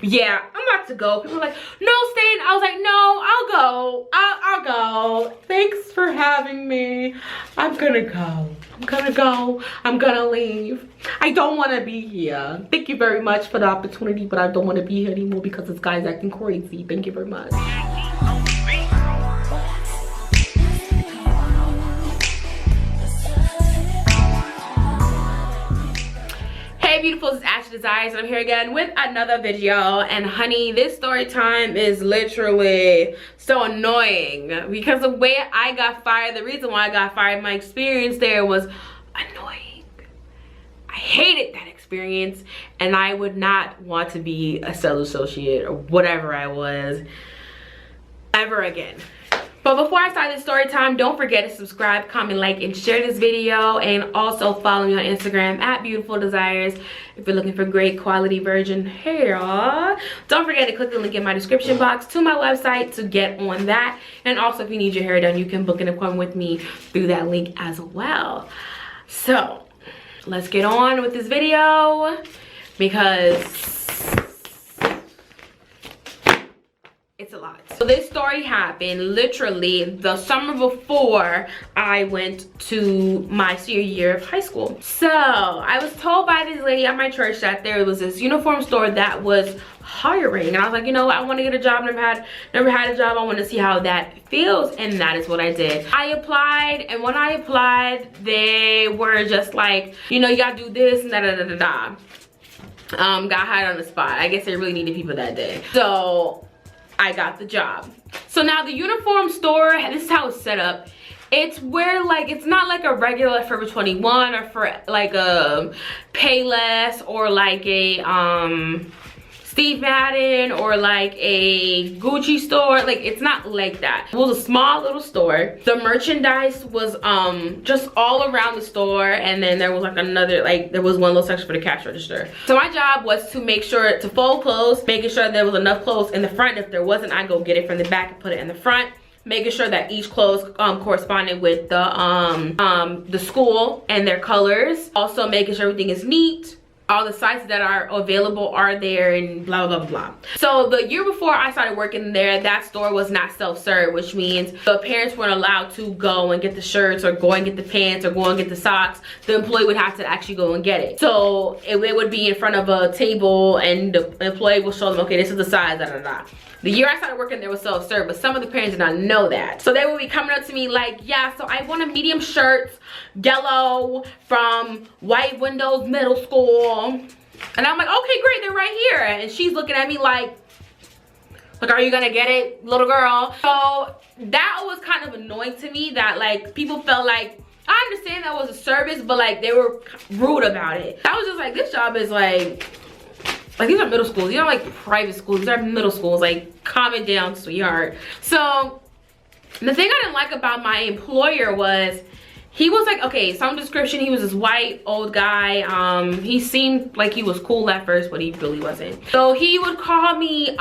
yeah, I'm about to go. People were like, no, stay in. I was like, no, I'll go. I'll go. Thanks for having me. I'm gonna go. I'm gonna go. I'm gonna leave. I don't want to be here. Thank you very much for the opportunity, but I don't want to be here anymore because this guy's acting crazy. Thank you very much. Hey Beautifuls, it's Ashley Desires, and I'm here again with another video. And honey, this story time is literally so annoying because the way I got fired, the reason why I got fired, my experience there was annoying. I hated that experience, and I would not want to be a sales associate or whatever I was ever again. But before I start this story time, don't forget to subscribe, comment, like, and share this video. And also follow me on Instagram at Beautiful Desires if you're looking for great quality virgin hair. Don't forget to click the link in my description box to my website to get on that. And also if you need your hair done, you can book an appointment with me through that link as well. So let's get on with this video because it's a lot. So this story happened literally the summer before I went to my senior year of high school. So I was told by this lady at my church that there was this uniform store that was hiring, and I was like, you know what, I want to get a job. Never had a job. I want to see how that feels, and that is what I did. I applied, and when I applied, they were just like, you know, you gotta do this and da da da da da. Got hired on the spot. I guess they really needed people that day. So I got the job. So now the uniform store, this is how it's set up. It's where, like, it's not like a regular Forever 21 or for like a Payless or like a Steve Madden or like a Gucci store. Like, it's not like that. It was a small little store. The merchandise was just all around the store, and then there was like another, like, there was one little section for the cash register. So my job was to make sure to fold clothes, making sure there was enough clothes in the front. If there wasn't, I go get it from the back and put it in the front, making sure that each clothes corresponded with the school and their colors. Also making sure everything is neat, all the sizes that are available are there, and blah blah blah blah. So the year before I started working there, that store was not self-serve, which means the parents weren't allowed to go and get the shirts or go and get the pants or go and get the socks. The employee would have to actually go and get it. So it would be in front of a table, and the employee will show them, okay, this is the size, da da da. The year I started working there was self-serve, but some of the parents did not know that. So they would be coming up to me like, yeah, so I want a medium shirt, yellow, from White Windows Middle School. And I'm like, okay, great, they're right here. And she's looking at me like, are you gonna get it, little girl? So that was kind of annoying to me, that like people felt like, I understand that was a service, but like they were rude about it. I was just like, this job is like these are middle schools. These are like private schools. These are middle schools. Like, calm it down, sweetheart. So the thing I didn't like about my employer was, he was like, okay, some description, he was this white old guy. He seemed like he was cool at first, but he really wasn't. So he would call me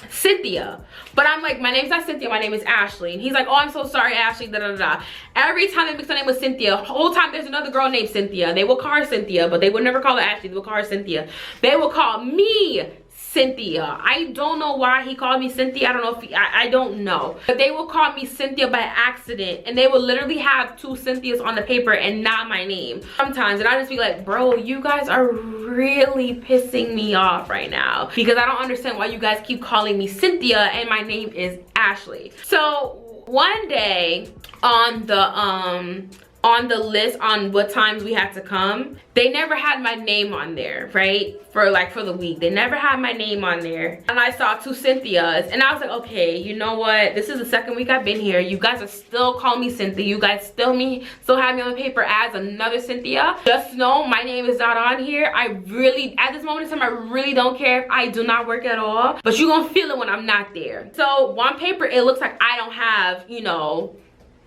Cynthia, but I'm like, my name's not Cynthia, my name is Ashley. And he's like, oh, I'm so sorry, Ashley, da da da. Every time they mix her name with Cynthia, the whole time there's another girl named Cynthia. They will call her Cynthia, but they would never call her Ashley. They would call her Cynthia. They will call me Cynthia. I don't know why he called me Cynthia. I don't know if I don't know, but they will call me Cynthia by accident, and they will literally have two Cynthias on the paper and not my name sometimes. And I just be like, bro, you guys are really pissing me off right now, because I don't understand why you guys keep calling me Cynthia and my name is Ashley. So one day on the list on what times we had to come, they never had my name on there, right? For the week, they never had my name on there. And I saw two Cynthias, and I was like, okay, you know what? This is the second week I've been here. You guys are still calling me Cynthia. You guys still have me on the paper as another Cynthia. Just know my name is not on here. I really, at this moment in time, I really don't care if I do not work at all. But you're gonna feel it when I'm not there. So on paper, it looks like I don't have, you know,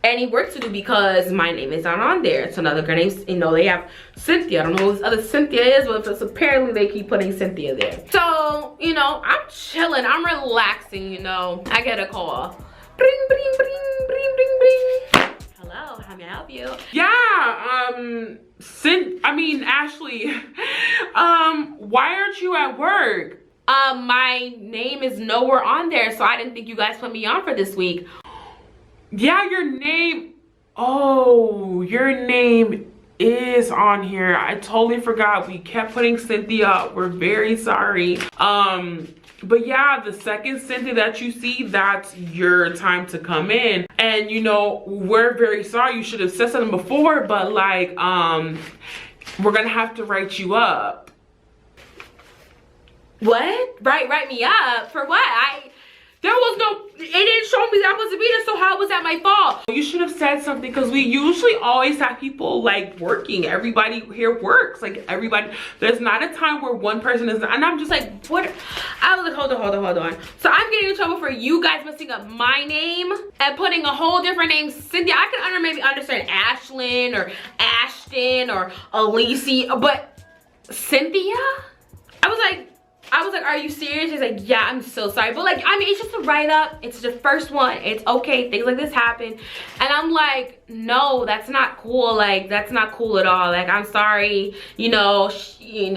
any work to do because my name is not on there. It's another girl named, you know, they have Cynthia. I don't know who this other Cynthia is, but it's apparently they keep putting Cynthia there. So, you know, I'm chilling, I'm relaxing, you know. I get a call. Bring, bring, bring, bring, bring, bring. Hello, How may I help you? Yeah, Ashley, why aren't you at work? My name is nowhere on there, so I didn't think you guys put me on for this week. Yeah, your name, oh, your name is on here. I totally forgot. We kept putting Cynthia up. We're very sorry. But yeah, the second Cynthia that you see, that's your time to come in. And you know, we're very sorry. You should have said something before, but like, we're gonna have to write you up. What? Write me up? For what? There was no, it didn't show me that I was supposed to be there, so how was that my fault? You should have said something, because we usually always have people like working. Everybody here works, like everybody. There's not a time where one person is, and I'm just like, what? I was like, hold on. So I'm getting in trouble for you guys messing up my name and putting a whole different name, Cynthia. I can maybe understand Ashlyn or Ashton or Alicia, but Cynthia? I was like, are you serious? He's like, yeah, I'm so sorry. But like, I mean, it's just a write-up. It's the first one. It's okay. Things like this happen. And I'm like, no, that's not cool. Like, that's not cool at all. Like, I'm sorry. You know,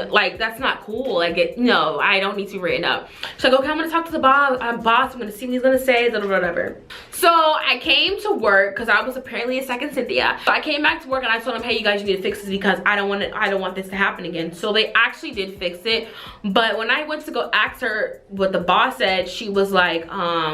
like, that's not cool. Like, no, I don't need to be written up. She's like, okay, I'm going to talk to the boss. I'm going to see what he's going to say, whatever. So I came to work because I was apparently a second Cynthia. So I came back to work and I told them, hey, you guys, you need to fix this because I don't want this to happen again. So they actually did fix it. But when I went to go ask her what the boss said, she was like, oh,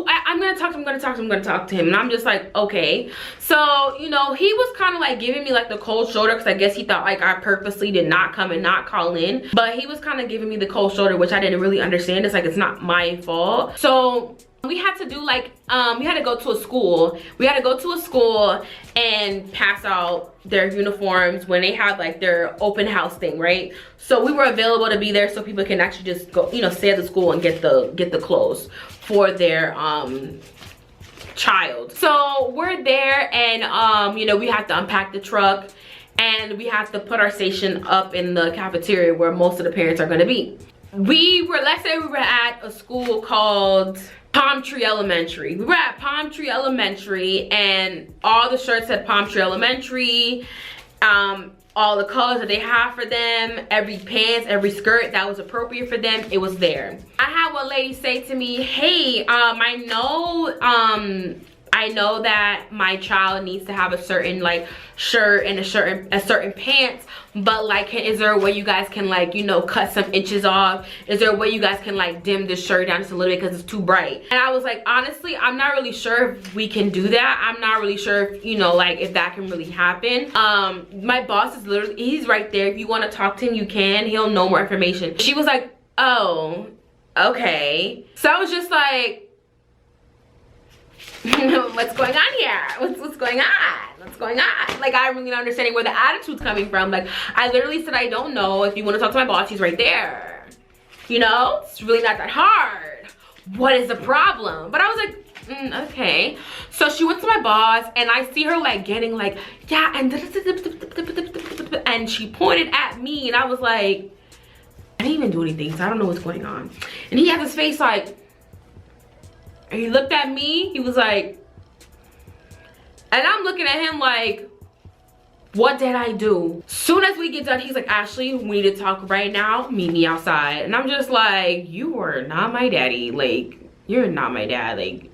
I'm gonna talk to him. And I'm just like, okay. So, you know, he was kind of like giving me like the cold shoulder, because I guess he thought like I purposely did not come and not call in. But he was kind of giving me the cold shoulder, which I didn't really understand. It's like, it's not my fault. So we had to do like, we had to go to a school. We had to go to a school and pass out their uniforms when they had like their open house thing, right? So we were available to be there so people can actually just go, you know, stay at the school and get the clothes for their child. So we're there, and you know, we have to unpack the truck and we have to put our station up in the cafeteria where most of the parents are going to be. Let's say we were at a school called Palm Tree Elementary. We were at Palm Tree Elementary, and all the shirts said Palm Tree Elementary. All the colors that they have for them, every pants, every skirt that was appropriate for them, it was there. I had one lady say to me, hey, I know that my child needs to have a certain like shirt and a certain pants, but like, is there a way you guys can like, you know, cut some inches off? Is there a way you guys can like dim this shirt down just a little bit because it's too bright? And I was like, honestly, I'm not really sure if we can do that. I'm not really sure if, you know, like if that can really happen. My boss is literally, he's right there. If you want to talk to him, you can. He'll know more information. She was like, oh, okay. So I was just like, what's going on here? What's going on? Like, I'm really not understanding where the attitude's coming from. Like, I literally said, I don't know. If you want to talk to my boss, he's right there. You know, it's really not that hard. What is the problem? But I was like, okay. So she went to my boss, and I see her like getting like, yeah, and she pointed at me, and I was like, I didn't even do anything, so I don't know what's going on. And he had his face like, and he looked at me, he was like, and I'm looking at him like, what did I do? Soon as we get done, he's like, Ashley, we need to talk right now. Meet me outside. And I'm just like, you are not my daddy. Like, you're not my dad. Like,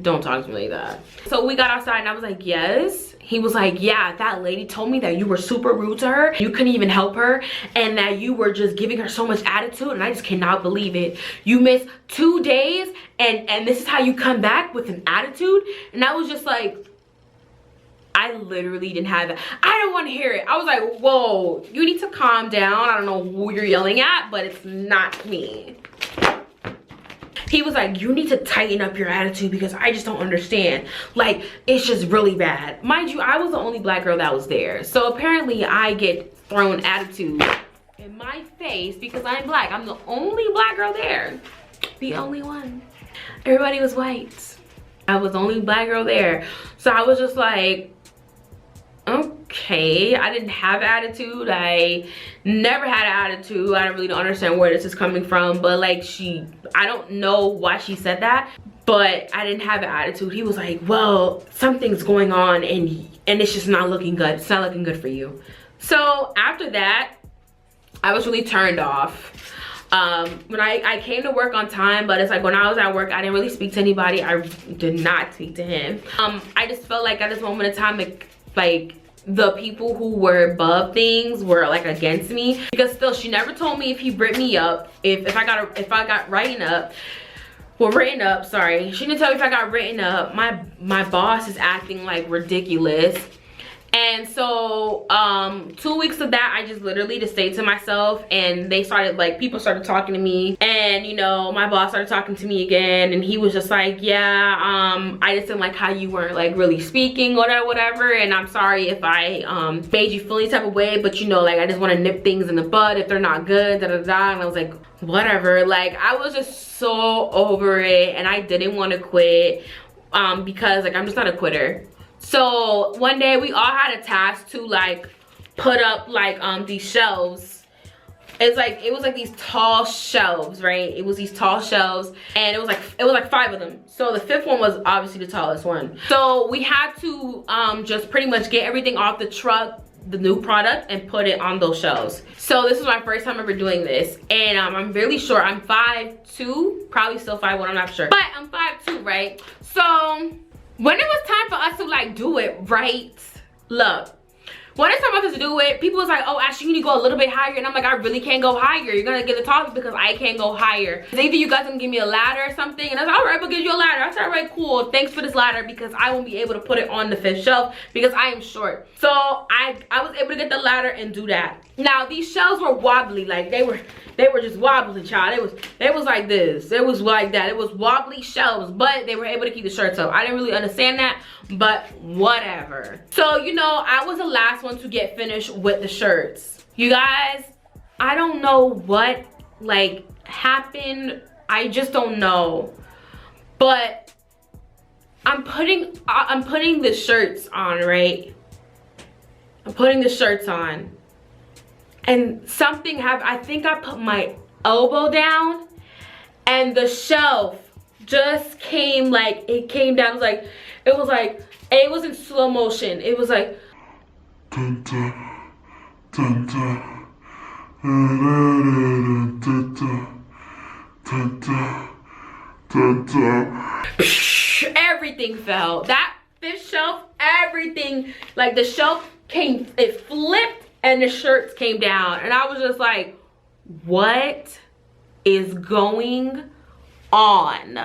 don't talk to me like that. So we got outside and I was like, yes. He was like, yeah, that lady told me that you were super rude to her. You couldn't even help her, and that you were just giving her so much attitude, and I just cannot believe it. You missed 2 days and this is how you come back with an attitude? And I was just like, I literally didn't have it. I don't want to hear it. I was like, whoa, you need to calm down. I don't know who you're yelling at, but it's not me. He was like, you need to tighten up your attitude because I just don't understand. Like, it's just really bad. Mind you, I was the only black girl that was there. So apparently I get thrown attitude in my face because I'm black. I'm the only black girl there. The only one. Everybody was white. I was the only black girl there. So I was just like, okay, I didn't have attitude. I never had attitude. I really don't understand where this is coming from, but like I don't know why she said that, but I didn't have an attitude. He was like, well, something's going on and it's just not looking good. It's not looking good for you. So after that, I was really turned off. When I came to work on time, but it's like when I was at work, I didn't really speak to anybody. I did not speak to him. I just felt like at this moment in time, like the people who were above things were like against me, because still she never told me if he brought me up, if I got written up. Well, written up, sorry. She didn't tell me if I got written up. My boss is acting like ridiculous. And so 2 weeks of that, I just literally just stayed to myself, and they started, like, people started talking to me, and you know, my boss started talking to me again, and he was just like, yeah, I just didn't like how you weren't like really speaking or whatever, and I'm sorry if I made you feel any type of way, but you know, like, I just want to nip things in the bud if they're not good, da da da. And I was like, whatever. Like, I was just so over it, and I didn't want to quit because like I'm just not a quitter. So one day we all had a task to like put up like these shelves. It was like these tall shelves, right? It was these tall shelves, and it was like 5 of them. So the 5th one was obviously the tallest one. So we had to just pretty much get everything off the truck, the new product, and put it on those shelves. So this is my first time ever doing this, and I'm really short. I'm 5'2", probably still 5'1", I'm not sure, but I'm 5'2", right? So when it was time for us to like do it, right? Look, when it's time for us to do it, people was like, oh, Ashley, you need to go a little bit higher. And I'm like, I really can't go higher. You're gonna get the top because I can't go higher. Either you guys gonna give me a ladder or something. And I was like, all right, we'll give you a ladder. I said, all right, cool. Thanks for this ladder, because I won't be able to put it on the 5th shelf because I am short. So I was able to get the ladder and do that. Now these shelves were wobbly, like they were just wobbly, child. It was like this. It was like that. It was wobbly shelves, but they were able to keep the shirts up. I didn't really understand that, but whatever. So, you know, I was the last one to get finished with the shirts. You guys, I don't know what like happened. I just don't know. But I'm putting the shirts on, right? I'm putting the shirts on. And something happened. I think I put my elbow down, and the shelf just came, like, it came down. It was like, and it was in slow motion. It was like, dun, dun, dun, dun, dun, dun, dun, dun, dun. Everything fell. That 5th shelf, everything, like the shelf came, it flipped, and the shirts came down, and I was just like, what is going on?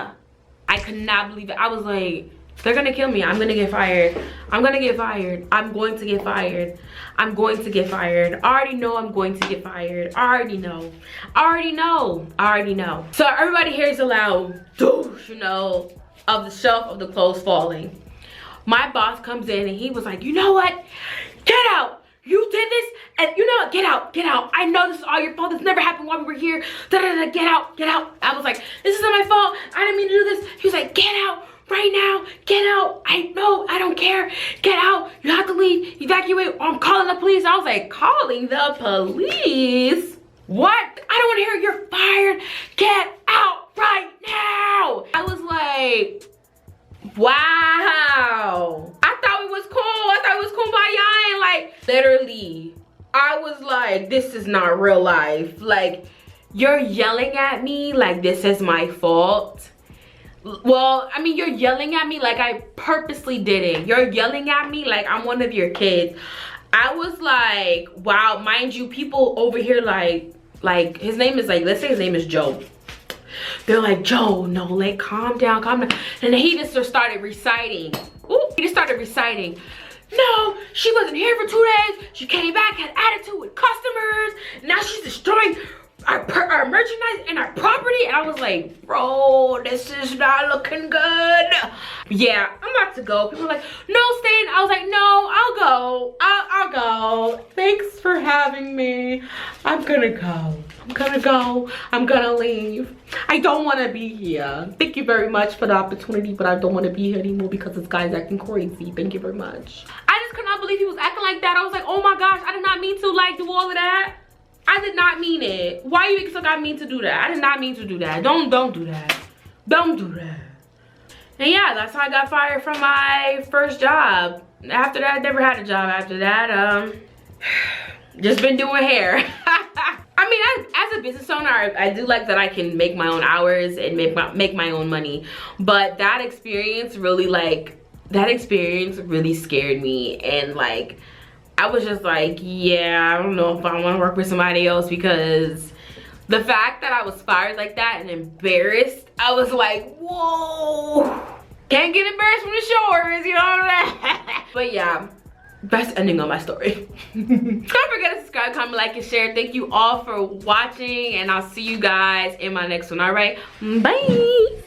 I could not believe it. I was like, they're gonna kill me. I'm gonna get fired. I'm gonna get fired. I'm going to get fired. I'm going to get fired. I already know I'm going to get fired. I already know. I already know. I already know. So everybody hears a loud doosh, you know, of the shelf of the clothes falling. My boss comes in, and he was like, you know what? Get out. You did this, and you know what? Get out, get out. I know this is all your fault. This never happened while we were here. Da, da, da, get out, get out. I was like, this isn't my fault. I didn't mean to do this. He was like, get out right now. Get out. I know, I don't care. Get out. You have to leave. Evacuate. Or I'm calling the police. I was like, calling the police? What? I don't want to hear you're fired. Get out right now. I was like, wow. I thought it was cool. I thought it was kumbaya, and like literally I was like, this is not real life. Like, you're yelling at me like this is my fault. Well, I mean, you're yelling at me like I purposely did it. You're yelling at me like I'm one of your kids. I was like, wow. Mind you, people over here like his name is like, let's say his name is Joe. They're like, Joe, no, like, calm down, calm down. And then he just started reciting. Ooh, he just started reciting. No, she wasn't here for 2 days. She came back, had attitude with customers. Now she's destroying our merchandise and our property. And I was like, bro, this is not looking good. Yeah, I'm about to go. People were like, no, stay in. I was like, no, I'll go. I'll go. Thanks for having me. I'm gonna go. I'm gonna go. I'm gonna leave. I don't want to be here. Thank you very much for the opportunity, but I don't want to be here anymore because this guy's acting crazy. Thank you very much. I just could not believe he was acting like that. I was like, oh my gosh, I did not mean to like do all of that. I did not mean it. Why you think I mean to do that? I did not mean to do that. Don't do that. Don't do that. And yeah, that's how I got fired from my first job. After that, I never had a job after that. Just been doing hair. I mean, as a business owner, I do like that I can make my own hours and make my own money. But that experience really scared me. And like, I was just like, yeah, I don't know if I want to work with somebody else, because the fact that I was fired like that and embarrassed, I was like, whoa. Can't get embarrassed from the shores, you know what I'm saying? But yeah, that's the ending of my story. Don't forget to subscribe, comment, like, and share. Thank you all for watching, and I'll see you guys in my next one. All right, bye.